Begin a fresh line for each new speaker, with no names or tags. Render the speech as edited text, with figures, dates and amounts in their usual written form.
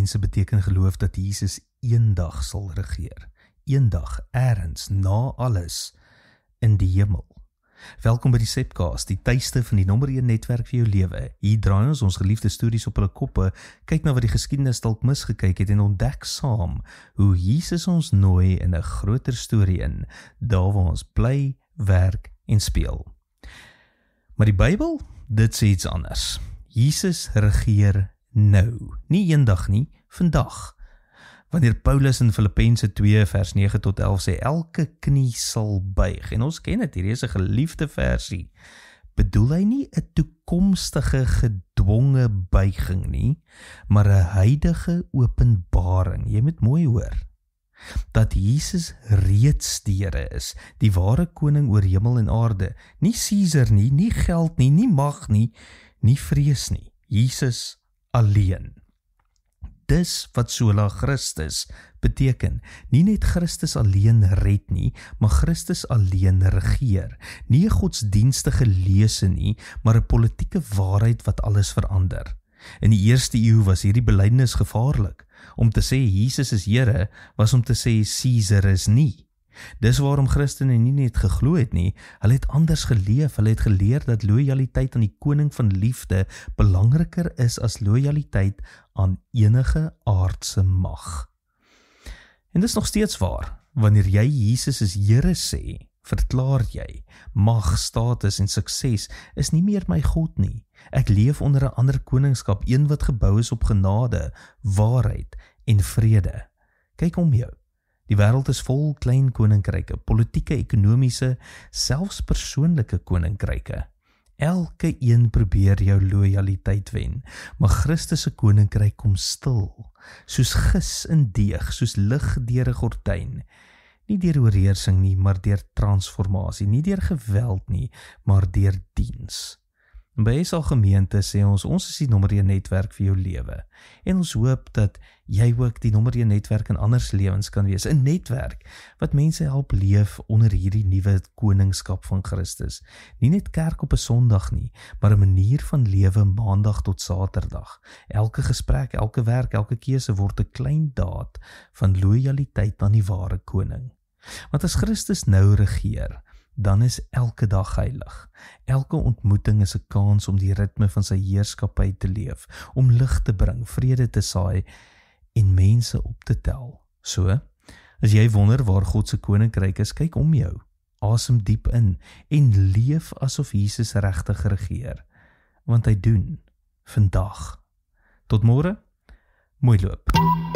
mense beteken geloof dat Jesus eendag sal regeer. Eendag, ergens, na alles, in die hemel. Welkom by die Sepcast, die tuiste van die nommer 1 netwerk vir jou lewe. Hier draai ons geliefde stories op hulle koppe, kyk na wat die geskiedenis dalk misgekyk het en ontdek saam hoe Jesus ons nooi in 'n groter storie in, daar waar ons bly, werk en speel. Maar die Bybel, dit sê iets anders. Jesus regeer nou, nie eendag nie, vandag. Wanneer Paulus in Filippense 2 vers 9 tot 11 sê, elke knie sal buig, en ons ken dit, hier is 'n geliefde versie, bedoel hy nie 'n toekomstige gedwonge buiging nie, maar 'n huidige openbaring. Jy moet mooi hoor, dat Jesus reeds die Here is, die ware koning oor hemel en aarde, nie Caesar nie, nie geld nie, nie mag nie, nie vrees nie, Jesus alleen. Dis wat sola Christus beteken, nie net Christus alleen red nie, maar Christus alleen regeer, nie 'n godsdienstige lese nie, maar 'n politieke waarheid wat alles verander. In die eerste eeu was hierdie belydenis gevaarlik. Om te sê Jesus is Here, was om te sê Caesar is nie. Dis waarom Christene nie net geglo het nie, hulle het anders geleef, hulle het geleer dat lojaliteit aan die koning van liefde belangriker is as lojaliteit aan enige aardse mag. En dis nog steeds waar, wanneer jy Jesus is Here sê, verklaar jy, mag, status en sukses is nie meer my God nie. Ek leef onder 'n ander koningskap, een wat gebou is op genade, waarheid en vrede. Kyk om jou. Die wêreld is vol klein koninkryke, politieke, ekonomiese, selfs persoonlike koninkryke. Elke een probeer jou lojaliteit wen, maar Christus se koninkryk kom stil, soos gis in deeg, soos lig deur 'n gordyn. Nie deur oorheersing nie, maar deur transformasie, nie deur geweld nie, maar deur diens. En by SA gemeente sê ons is die nommer 1 netwerk vir jou lewe. En ons hoop dat jy ook die nommer 1 netwerk in anders lewens kan wees. 'n Netwerk wat mense help leef onder hierdie nuwe koningskap van Christus. Nie net kerk op 'n Sondag nie, maar 'n manier van lewe maandag tot Saterdag. Elke gesprek, elke werk, elke keuse word 'n klein daad van lojaliteit aan die ware koning. Want as Christus nou regeer, dan is elke dag heilig. Elke ontmoeting is 'n kans om die ritme van sy heerskappy te leef, om lig te bring, vrede te saai en mense op te tel. So, as jy wonder waar God se koninkryk is, kyk om jou, asem diep in en leef asof Jesus regtig regeer, want hy doen vandag. Tot môre, mooi loop.